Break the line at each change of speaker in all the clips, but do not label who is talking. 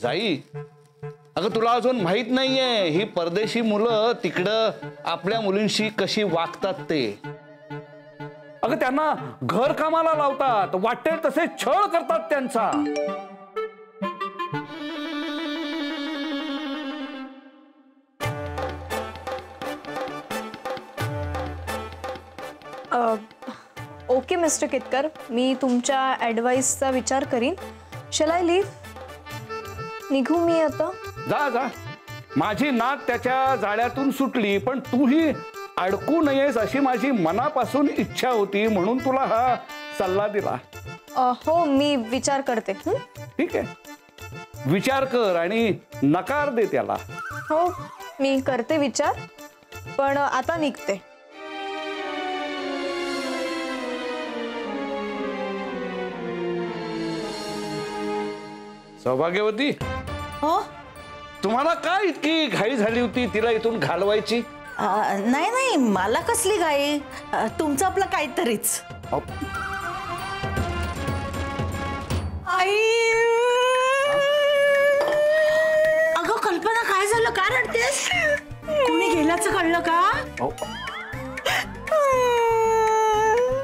जाई, अगं तुला अजून माहित नाहीये ही परदेशी मुलं तिकडं आपल्या मुलींशी कशी वागतात ते. अगं त्यांना घर कामाला लावतात, वाटेल तसे छळ करतात त्यांचा.
ओके मिस्टर केतकर, मी तुमच्या ॲडवाइसचा विचार करीन. शल आय लीव? निघू मी आता?
जा जा, माझी नाक त्याच्या जाळ्यातून सुटली, पण तूही अडकू नयेस अशी माझी मनापासून इच्छा होती, म्हणून तुला हा सल्ला दिला.
हो, मी विचार करते.
ठीक आहे, विचार कर आणि नकार दे त्याला.
हो, मी करते विचार, पण आता निघते.
सौभाग्यवती,
हो,
तुम्हाला काय इतकी घाई झाली होती तिला इथून घालवायची?
नाही नाही, मला कसली घाई, तुमचं आपलं काहीतरीच. आई, अगं कल्पना, काय झालं? का रडतेस? कोणी गेल्याचं कळलं का?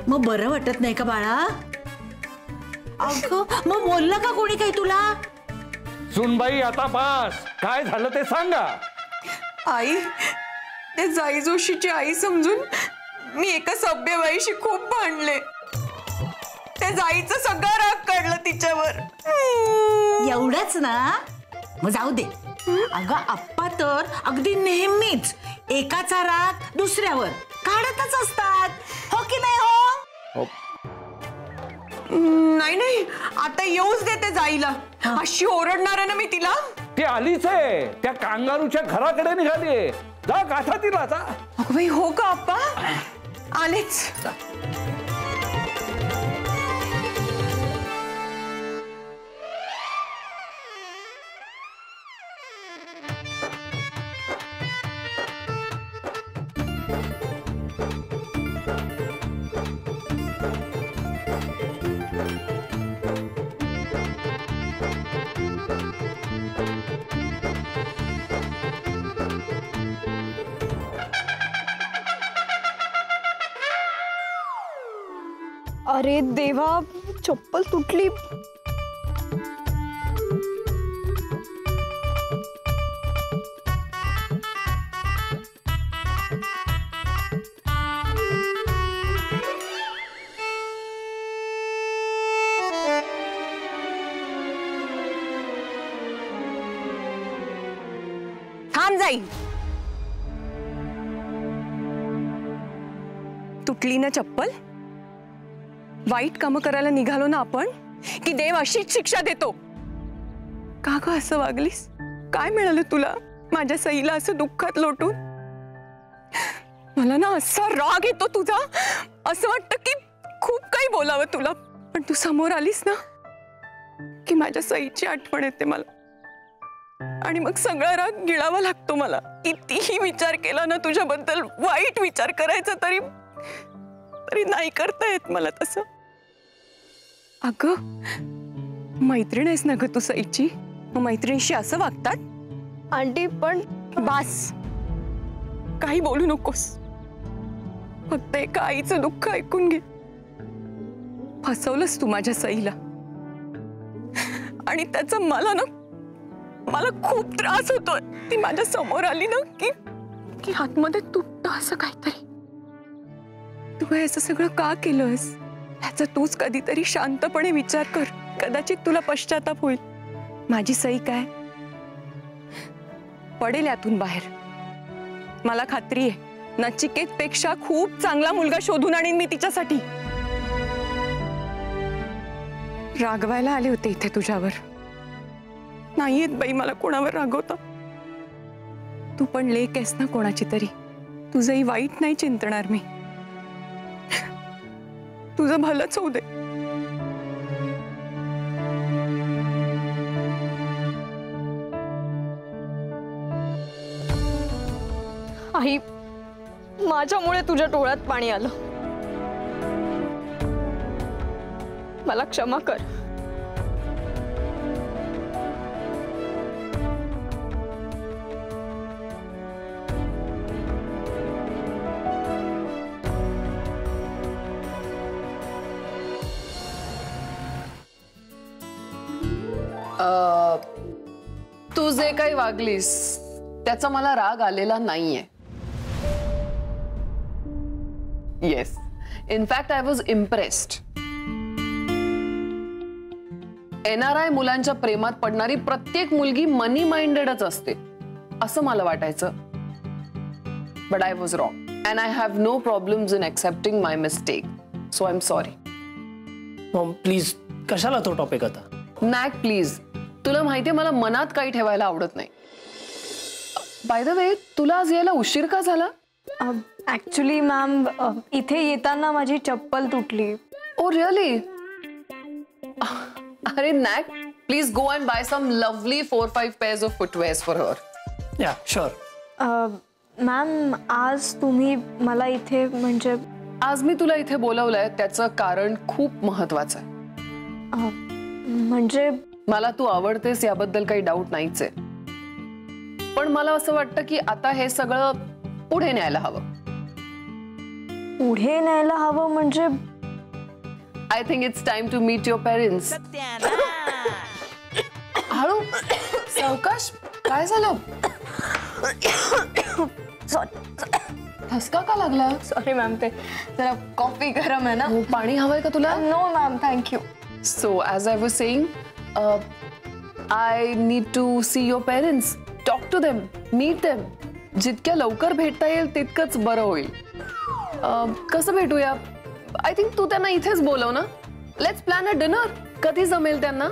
मग बरं वाटत नाही का बाळा? अगं मग बोललं का कोणी काही तुला?
सुनबाई, आता बास, काय झालं ते सांगा.
आई, ते जाई जोशीची आई समजून मी एका सभ्य बाईशी खूप भांडले. त्या जाईचं सगळं राग काढलं तिच्यावर.
एवढंच ना? मग जाऊ दे. अगं आप्पा तर अगदी नेहमीच एकाचा राग दुसऱ्यावर काढतच असतात, हो की नाही? हो,
नाही नाही, आता येऊच देते जाईला. अशी ओरडणार आहे ना मी तिला.
ती आलीच आहे, त्या कांगारूच्या घराकडे निघाली. जा, गाठा तिला, जा.
अगं बाई, हो का आप्पा? आलेच.
अरे देवा, चप्पल तुटली.
थांब जाई. तुटली ना चप्पल? वाईट कामं करायला निघालो ना आपण, की देव अशीच शिक्षा देतो. का ग असं वागलीस? काय मिळालं तुला माझ्या सईला असं दुःखात लोटून? मला ना असा राग येतो तुझा, असं वाटतं की खूप काही बोलावं तुला, पण तू समोर आलीस ना की माझ्या सईची आठवण येते मला, आणि मग सगळा राग गिळावा लागतो मला. कितीही विचार केला ना तुझ्याबद्दल, वाईट विचार करायचा तरी नाही करता येत मला तसं. अगं मैत्रीण आहेस ना ग तू सईची, मग मैत्रिणीशी असं वागतात?
आंटी पण
बास, काही बोलू नकोस. फक्त एका आईचं दुःख ऐकून घे. फसवलंस तू माझ्या सईला, आणि त्याचा मला खूप त्रास होतोय. ती माझ्या समोर आली ना की आतमध्ये तुटतं असं काहीतरी. तू हे असं सगळं का केलंस ह्याचा तूच कधीतरी शांतपणे विचार कर. कदाचित तुला पश्चाताप होईल. माझी सई काय पडेल यातून बाहेर, मला खात्री आहे. नचिकेतपेक्षा खूप चांगला मुलगा शोधून आणीन मी तिच्यासाठी. रागवायला आले होते इथे तुझ्यावर, नाहीयेत बाई मला कोणावर रागवता. तू पण लेक आहेस ना कोणाची तरी, तुझंही वाईट नाही चिंतणार मी. तुझं भलंच होऊ दे.
आई, माझ्यामुळे तुझ्या डोळ्यात पाणी आलं, मला क्षमा कर.
तू जे काही वागलीस त्याचा मला राग आलेला नाहीये. Yes, in fact I was impressed. NRI मुलांच्या प्रेमात पडणारी प्रत्येक मुलगी मनी माइंडेडच असते असं मला वाटायचं. But I was wrong and I have no problems in accepting my mistake. So I am sorry.
Mom please, कशाला तो टॉपिक आता?
नॅक प्लीज, तुला माहितीये मला मनात काही ठेवायला आवडत नाही. बाय द वे, तुला आज यायला उशीर का झाला?
ऍक्च्युली मॅम, इथे येताना माझी चप्पल तुटली.
Oh really? अरे नॅक, please go and buy some lovely 4-5 pairs of footwears for her.
Yeah sure.
Ma'am, आज तुम्ही मला इथे म्हणजे
आज मी तुला इथे बोलवलंय त्याचं कारण खूप महत्वाचं आहे.
म्हणजे
मला तू आवडतेस याबद्दल काही डाऊट नाहीच आहे. पण मला असं वाटतं की आता हे सगळं पुढे न्यायला हवं.
पुढे न्यायला हवं म्हणजे?
I think it's time to meet your parents. हळू, सावकाश. काय झालं? ठसका का लागला?
सॉरी मॅम, ते जरा कॉफी गरम आहे ना.
पाणी हवंय का तुला?
No ma'am, thank you.
So as I was saying, I need to see your parents, talk to them, meet them. जितक्या लवकर भेटता येईल तितकंच बरं होईल. कसं भेटूया? आय थिंक तू त्यांना इथेच बोलव ना. Let's plan a dinner. कधी जमेल त्यांना?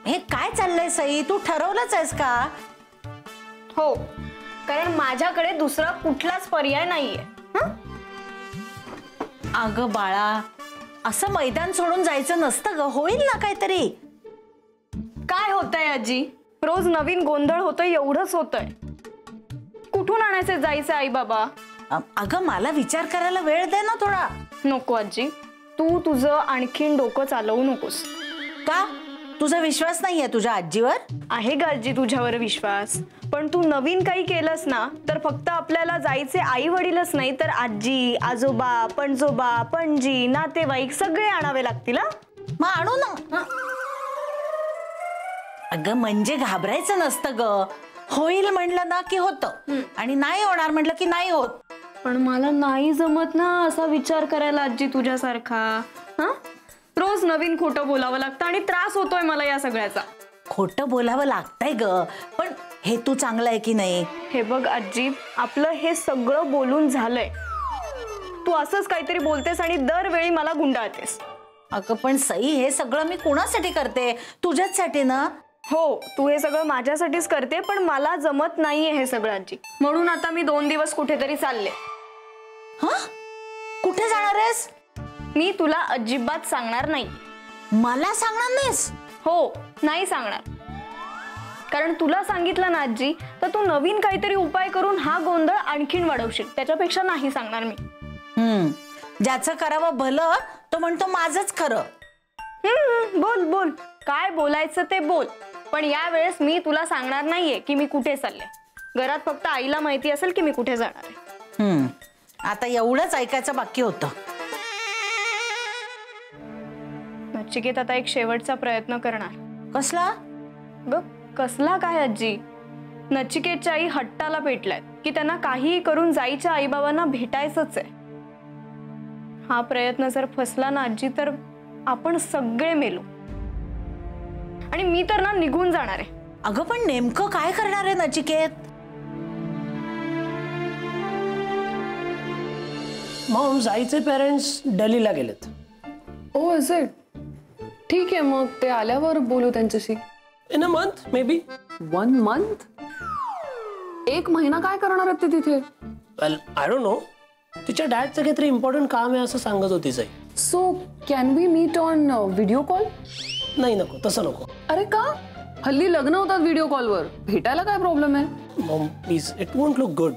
हे काय चाललंय सई? तू ठरवलंच आहेस का?
हो, कारण माझ्याकडे दुसरा कुठलाच पर्याय नाहीये.
अगं बाळा, असं मैदान सोडून जायचं नसतं ग. होईल ना काहीतरी.
काय होतंय आजी? रोज नवीन गोंधळ होतोय, एवढंच होतंय. कुठून आणायचे जायचे आई बाबा?
अगं मला विचार करायला वेळ दे ना थोडा.
नको आजी, तू तुझं आणखीन डोकं चालवू नकोस.
का? तुझा विश्वास नाहीये तुझ्या आजीवर?
आहे ग आजी तुझ्यावर विश्वास, पण तू नवीन काही केलंस ना तर फक्त आपल्याला जायचे आई वडीलच नाही तर आजी, आजोबा, पणजोबा, पणजी, नातेवाईक सगळे आणावे लागतील.
मग आणू ना. अगं म्हणजे घाबरायचं नसतं ग. होईल म्हणलं ना की होतं, आणि नाही होणार म्हटलं की नाही होत.
पण मला नाही जमत ना असा विचार करायला आजी तुझ्यासारखा. रोज नवीन खोटं बोलावं लागतं आणि त्रास होतोय मला या सगळ्याचा.
खोटं बोलावं लागतंय ग, पण हेतू चांगला आहे की नाही?
हे बघ आजी, आपलं हे सगळं बोलून झालंय. तू असंच काहीतरी बोलतेस आणि दरवेळी मला गुंडाळतेस.
अगं पण सई, हे सगळं मी कुणासाठी करते? तुझ्याचसाठी ना.
हो, तू हे सगळं माझ्यासाठीच करते, पण मला जमत नाहीये हे सगळं आजी. म्हणून आता मी 2 दिवस कुठेतरी चालले.
कुठे जाणार आहेस?
मी तुला अजिबात सांगणार नाही.
मला सांगणार नाहीस?
हो, नाही सांगणार. कारण तुला सांगितलं ना आजी तर तू नवीन काहीतरी उपाय करून हा गोंधळ आणखीन वाढवशील. त्याच्यापेक्षा नाही सांगणार मी.
ज्याचं करावं भलं तो म्हणतो माझंच खरं.
बोल बोल, काय बोलायचं ते बोल. पण यावेळेस मी तुला सांगणार नाहीये की मी कुठे चालले. घरात फक्त आईला माहिती असेल की मी कुठे जाणार आहे.
आता एवढंच ऐकायचं बाकी होतं.
नचिकेत आता एक शेवटचा प्रयत्न करणार.
कसला
ग? कसला काय आजी? नचिकेतच्या आई हट्टाला पेटल्यात की त्यांना काहीही करून जाईच्या आईबाबांना भेटायचंच आहे. हा प्रयत्न जर फसला ना आजी तर आपण सगळे मेलो. आणि मी तर ना निघून जाणार आहे.
अगं पण नेमकं काय करणार आहे नचिकेत?
मॉम, जायचे पेरेंट्स दिल्लीला गेलेत.
Oh is it? ठीक आहे, मग ते आल्यावर बोलू त्यांच्याशी.
In a month maybe.
1 month? 1 महिना काय करणार आहेत ते तिथे?
Well I don't know. तिच्या डॅडचं काहीतरी इम्पॉर्टंट काम आहे असं सांगत होती Sai.
So can we meet on video call?
नाही, नको, तसं नको.
अरे का? हल्ली लग्न होतात व्हिडिओ कॉलवर. भेटायला काय प्रॉब्लेम आहे?
Mom please, it won't look good.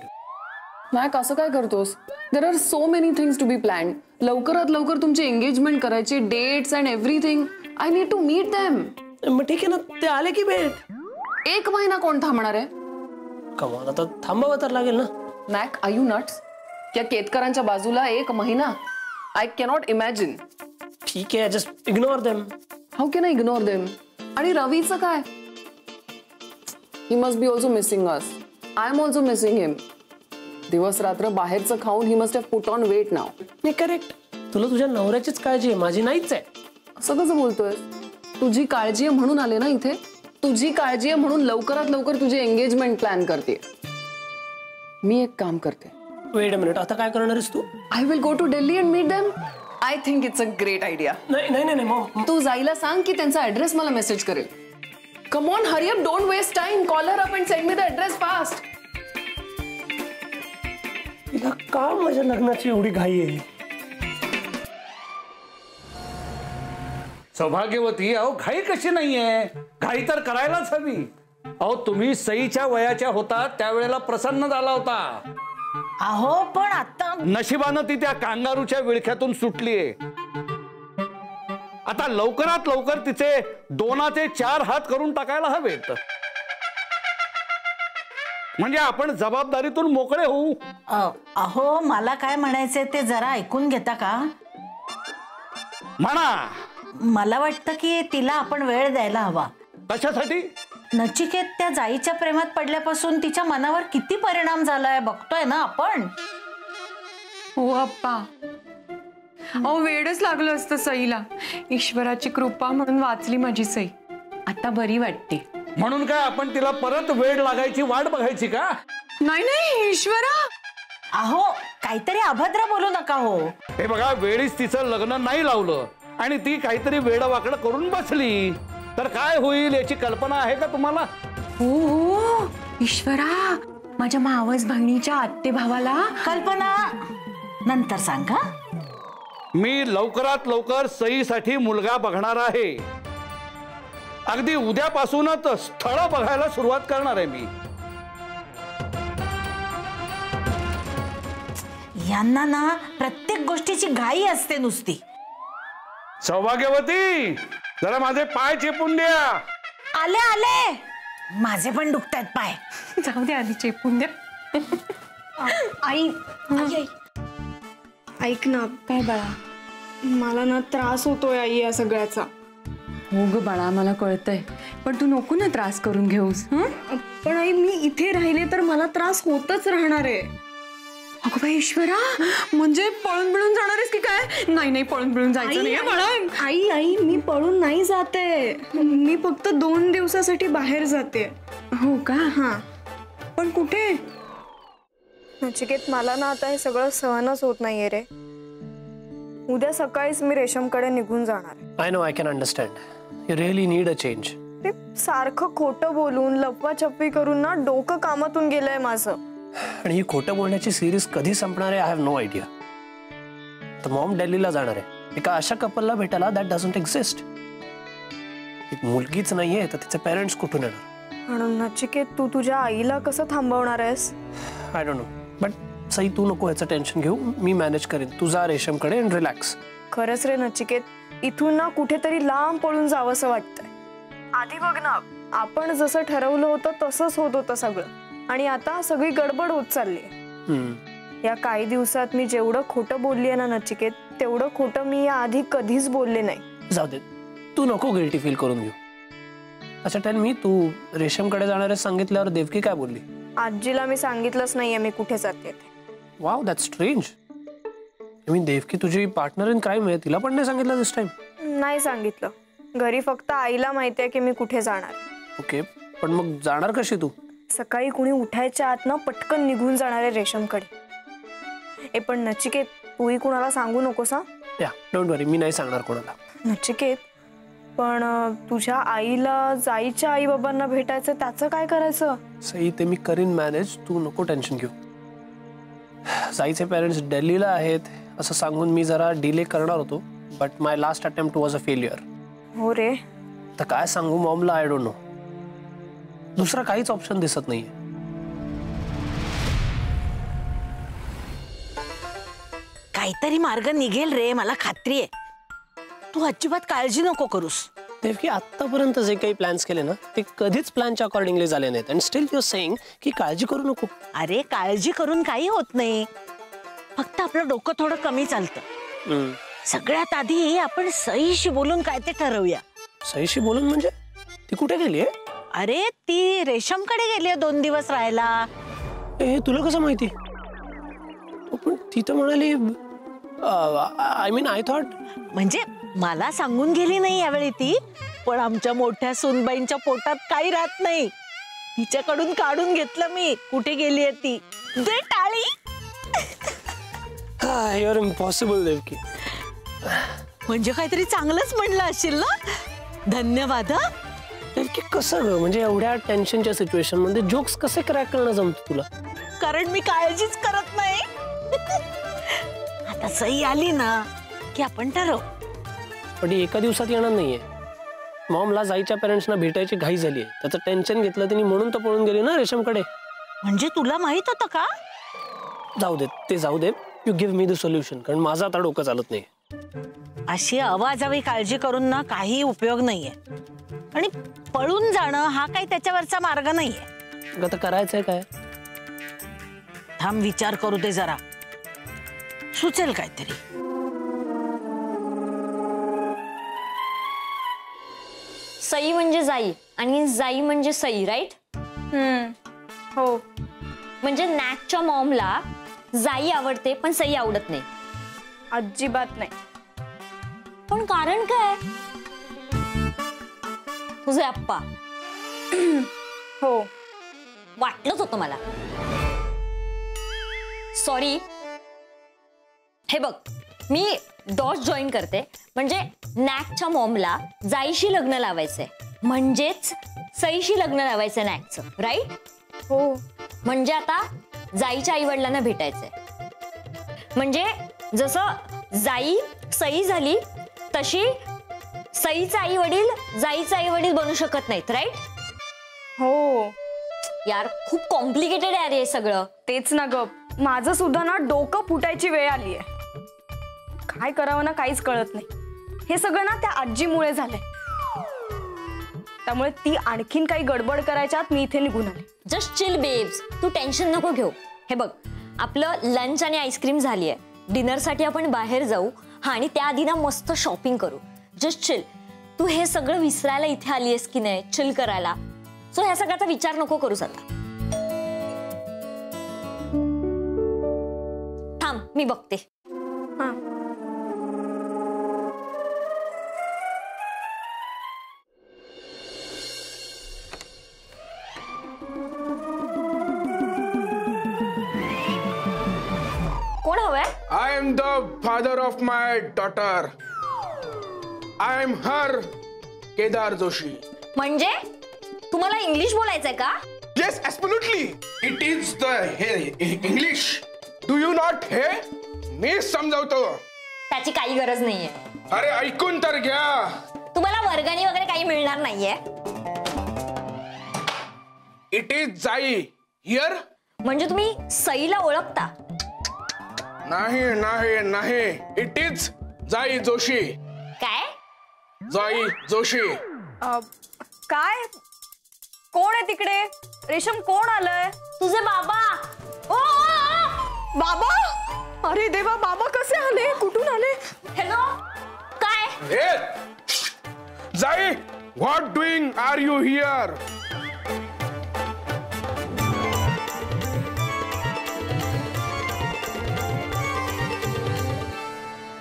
नाही, कसं काय करतोस? There are so many things to be planned. लवकरात लवकर तुमची एंगेजमेंट करायची, dates and everything. I need to meet them.
मग ठीक आहे ना, ते आले की भेट.
1 महिना कोण थांबणार आहे?
कमाल, आता थांबावं तर लागेल ना.
Mac, are you nuts? या केतकरांच्या बाजूला 1 महिना? I cannot imagine.
ठीक आहे, just ignore them.
How can I ignore them? आणि रवीचं काय? He must be also missing us. I am also missing him. दिवस रात्र बाहेरचं खाऊन he must have put on weight now.
नाही, करेक्ट. तुला तुझ्या नवऱ्याचीच काळजी आहे, माझी नाहीच आहे.
असं कसं बोलतोय? तुझी काळजी आहे म्हणून आले ना इथे. तुझी काळजी आहे म्हणून लवकरात लवकर तुझी एंगेजमेंट प्लॅन करते. मी एक काम करते.
वेट अ मिनिट, आता काय करणार आहेस तू?
I will go to Delhi and meet them. I think it's a great idea.
नाही नाही नाही मॉम.
तू जायला सांग की त्यांचा ऍड्रेस मला मेसेज करेल. Come on, hurry up, don't waste time. Call her up and send me the address fast.
तिला का माझ्या लग्नाची एवढी घाई आहे?
सौभाग्यवती, अहो घाई कशी नाहीये? घाई तर करायलाच हवी. अहो तुम्ही सईच्या वयाच्या होता त्यावेळेला प्रसन्न झाला होता.
अहो पण आता
नशिबानं ती त्या कांगारूच्या विळख्यातून सुटलीये. आता लवकरात लवकर तिचे 2चे 4 हात करून टाकायला हवेत, म्हणजे आपण जबाबदारीतून मोकळे होऊ.
अहो मला काय म्हणायचंय ते जरा ऐकून घेता का?
म्हणा.
मला वाटतं की तिला आपण वेळ द्यायला हवा.
कशासाठी?
नचिकेत त्या जाईच्या प्रेमात पडल्यापासून तिच्या मनावर किती परिणाम झालाय बघतोय ना आपण.
हो अप्पा, अहो वेडच लागलं असतं सईला. ईश्वराची कृपा म्हणून वाचली माझी सई. आता बरी वाटते.
म्हणून काय आपण तिला परत वेळ लागायची वाट बघायची का?
नाही नाही ईश्वरा.
अहो काहीतरी अभद्र बोलू नका हो.
हे बघा, वेळीच तिचं लग्न नाही लावलं आणि ती काहीतरी वेडवाकडं करून बसली तर काय होईल याची कल्पना आहे का तुम्हाला?
हो हो ईश्वरा, माझ्या मावस बहिणीच्या आत्ते भावाला
कल्पना नंतर सांगा.
मी लवकरात लवकर सईसाठी मुलगा बघणार आहे. अगदी उद्यापासूनच स्थळ बघायला सुरुवात करणार आहे मी.
यांना ना प्रत्येक गोष्टीची घाई असते नुसती.
सौभाग्यवती, जरा माझे पाय चेपून द्या.
आले आले, माझे पण दुखतायत पाय.
जाऊ दे, आधी चेपून द्या.
आई, आई, ऐक ना.
काय बाळा?
मला ना त्रास होतोय आई या सगळ्याचा.
हो ग बाळा, मला कळतंय, पण तू नको ना त्रास करून घेऊस.
पण आई, मी इथे राहिले तर मला त्रास होतच राहणार आहे.
अगं बाई ईश्वरा, म्हणजे पळून बिळून जाणार आहेस की काय? नाही नाही, पळून बिळून जायचं नाही बाळा.
आई आई, मी पळून नाही जाते. मी फक्त 2 दिवसासाठी बाहेर जाते.
हो का?
हा, पण कुठे? नचिकेत, मला ना आता हे सगळं सहनच होत नाहीये रे. उद्या सकाळीच मी रेशमकडे निघून जाणार आहे.
I know, I can understand. You really need a change.
ते सारखं खोटं बोलून लपवाछपवी करून ना डोकं कामातून गेलंय माझं.
आणि ही खोटं बोलण्याची सिरीज कधी संपणार आहे, आय हॅव नो आयडिया. तर मॉम दिल्लीला जाणार आहे एका अशा कपलला भेटायला दॅट डझंट एक्झिस्ट. एक मुलगीच नाहीये तर तिचे पेरेंट्स कुठून येणार?
म्हणून नचिकेत, तू तुझ्या आईला कसं थांबवणार आहेस?
I don't know, but Sai तू नको याचं टेन्शन घेऊ, मी मॅनेज करेन. तू जा रेशमकडे आणि रिलॅक्स.
खरंच रे नचिकेत, इथून ना कुठेतरी लांब पळून जावंसं वाटतंय. आधी बघ ना, आपण जसं ठरवलं होतं तसंच होत होतं सगळं, आणि आता सगळी गडबड होत चालली. या काही दिवसात मी जेवढं खोटं बोललीये ना नचिकेत, तेवढं खोटं मी या आधी कधीच बोलले नाही.
जाऊ दे, तू नको गिल्टी फील करून घेऊ. अच्छा टेल मी, तू रेशमकडे जाणारे सांगितल्यावर देवकी काय बोलली?
आजीला मी सांगितलंच नाहीये मी कुठे जाते.
Wow, that's strange. I mean Devaki तुझी पार्टनर इन क्राईम आहे, तिला पण नाही सांगितलं दिस टाइम?
नाही सांगितलं. घरी फक्त आईला माहितीये की मी कुठे जाणार.
ओके, पण मग जाणार कशी तू?
सकाळी कुणी उठायच्या आत ना पटकन निघून जाणार आहे रेशमकडे. पण नचिकेत, तूही कुणाला सांगू नकोस हा.
या डोंट वरी, मी नाही सांगणार कोणाला.
नचिकेत, पण तुझ्या आईला जाईच्या आई बाबांना भेटायचं, त्याचं काय करायचं?
सई, ते मी करीन मॅनेज, तू नको टेन्शन घेऊ. साईचे पेरेंट्स दिल्लीला आहेत असं सांगून मी जरा डिले करणार होतो, but my last attempt was a failure.
हो रे.
तर काय सांगू मॉमला, आय डोंट नो. दुसरा काहीच ऑप्शन दिसत नाहीये.
काहीतरी मार्ग निघेल रे, मला खात्री आहे. तू अजिबात काळजी नको करूस.
देवकी आतापर्यंत जे काही प्लॅन्स केले ना ते कधीच प्लॅनच्या अकॉर्डिंगली झाले नाहीत and still you are saying की काळजी करू नको.
अरे काळजी करून काही होत नाही, फक्त आपलं डोकं थोडं कमी चालतं. सगळ्यात आधी आपण सईशी बोलून काय ते ठरवूया.
सईशी बोलून म्हणजे ती कुठे गेलीये?
अरे ती रेशमकडे गेली 2 दिवस राहायला.
हे तुला कसं माहिती? पण ती तर म्हणाली आय मीन आय थॉट.
म्हणजे मला सांगून गेली नाही यावेळी ती, पण आमच्या मोठ्या सूनबाईंच्या पोटात काही राहत नाही. तिच्याकडून काढून घेतलं मी कुठे गेलीये ती. दे टाळी.
You are impossible Devaki.
म्हणजे काहीतरी चांगलंच म्हणलं असेल ना. धन्यवाद.
देवकी कसं ग, म्हणजे एवढ्या टेन्शनच्या सिच्युएशन मध्ये जोक्स कसे क्रॅक करणं जमतं तुला?
कारण मी काळजीच करत नाही. आता सई आली ना की आपण ठरवू.
पण एका दिवसात येणार नाहीये. मॉमला जाईच्या पेरेंट्सना भेटायची घाई झाली आहे. त्याचं टेन्शन घेतलं त्यांनी म्हणून तर पळून गेली ना रेशमकडे.
म्हणजे तुला माहित होतं का?
जाऊ दे ते जाऊ दे. You give me the solution, कारण माझं आता डोकं चालत नाही.
अशी अवाजवी काळजी करून ना काही उपयोग नाहीये. आणि पळून जाणं हा काही त्याच्यावरचा मार्ग नाहीये.
आता करायचंय काय?
थांब विचार करू दे जरा, सुचेल काहीतरी.
सई म्हणजे जाई आणि जाई म्हणजे सई, राईट?
हो.
म्हणजे नॅकच्या मॉमला जाई आवडते पण सई आवडत नाही.
अजिबात नाही.
पण कारण काय? तुझे आप्पा.
हो.
वाटलंच होतं मला. सॉरी. हे बघ, मी डॉट जॉईन करते. म्हणजे नॅकच्या मॉमला जाईशी लग्न लावायचंय, म्हणजेच सईशी लग्न लावायचं नॅकचं, राईट?
हो.
म्हणजे आता जाईच्या आई वडिलांना भेटायचंय. म्हणजे जसं जाई सई झाली तशी सईचा आई वडील जाईचा आई वडील बनू शकत नाहीत, राईट?
हो.
यार खूप कॉम्प्लिकेटेड आहे हे सगळं.
तेच ना ग, माझं सुद्धा ना डोकं फुटायची वेळ आलीये. काय करावं ना काहीच कळत नाही. हे सगळं ना त्या आजीमुळे झालंय. त्यामुळे ती आणखीन काही गडबड करायच्यात मी इथे निघून आले.
जस्ट चिल बेब्स, तू टेन्शन नको घेऊ. हे बघ, आपलं लंच आणि आईस्क्रीम झाली आहे. डिनरसाठी आपण बाहेर जाऊ. हा, आणि त्याआधी ना मस्त शॉपिंग करू. Just chill. तू हे सगळं विसरायला इथे आली आहेस की नाही, चिल करायला. सो ह्या सगळ्याचा विचार नको करूस आता. थांब, मी बघते.
हा.
कोण हवंय?
I am the father of my daughter. I am her Kedar Joshi.
म्हणजे तुम्हाला इंग्लिश बोलायचंय का?
Yes, absolutely. It is the English. Do you not hear? मी समजावतो.
त्याची काही गरज नाहीये.
अरे ऐकून तर घ्या.
तुम्हाला वर्गणी वगैरे काही मिळणार नाहीये.
It is जाई. Here?
म्हणजे तुम्ही सईला ओळखता?
नाही नाही नाही. It is जाई जोशी.
काय?
जाई जोशी.
काय? कोण आहे तिकडे? रेशम, कोण आलंय?
तुझे बाबा. ओ,
बाबा? अरे देवा, बाबा कसे आले? कुठून आले?
हॅलो. काय?
Hey! जाई, what doing are you here?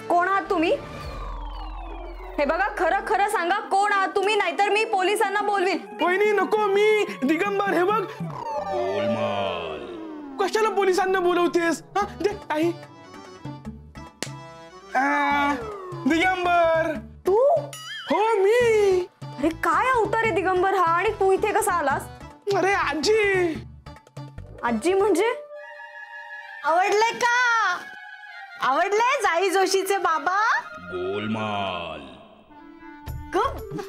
कोण आहात तुम्ही? हे बघा, खरं खरं सांगा, कोण आहात तुम्ही? नाहीतर मी पोलिसांना बोलवीन.
वहिनी नको, मी दिगंबर. हे बघ. कशाला पोलिसांना बोलवतेस? हा, दे काही. दिगंबर.
तू?
हो, मी.
अरे काय अवतार आहे दिगंबर हा, आणि तू इथे कसा आलास?
अरे आजी.
आजी म्हणजे?
आवडले का? आवडले जाई जोशीचे बाबा?
ग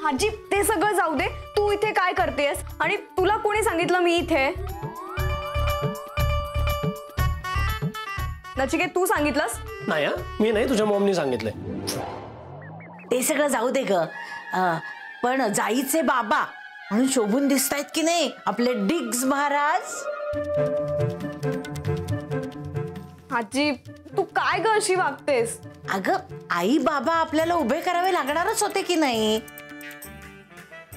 आजी, ते सगळं जाऊ दे. तू इथे काय करतेस आणि तुला कोणी सांगितलं मी इथे? नचिकेत, तू सांगितलंस?
नाही, मी नाही, तुझ्या मॉमनी सांगितलंय.
ते सगळं जाऊ दे ग. पण जाईचे बाबा म्हणून शोभून दिसतायत की नाही आपले डिग्स महाराज.
आजी तू काय ग अशी वागतेस?
अगं आई बाबा आपल्याला उभे करावे लागणारच होते की नाही.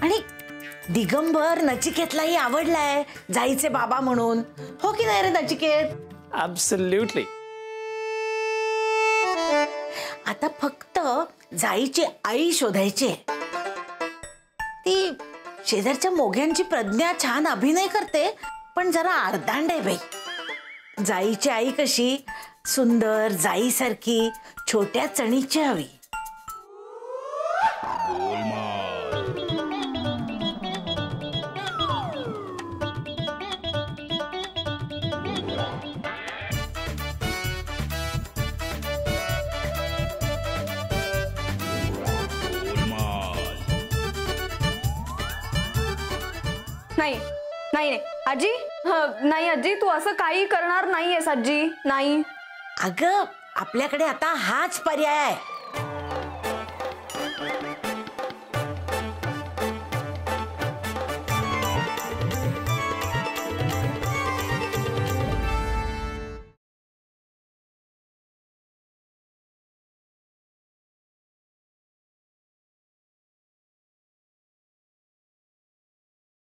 आणि दिगंबर नचिकेतलाही आवडलाय जाईचे बाबा म्हणून, हो की नाही रे नचिकेत?
ऍब्सोल्युटली.
आता फक्त जाईची आई शोधायची. ती शेजारच्या मोग्यांची प्रज्ञा छान अभिनय करते पण जरा अर्धांड आहे बाई. जाईची आई कशी सुंदर जाईसारखी छोट्या चणीची हवी.
नाही नाही नाही आजी, नाही आजी तू असं काही करणार नाहीयेस आजी, नाही.
अगं आपल्याकडे आता हाच पर्याय आहे.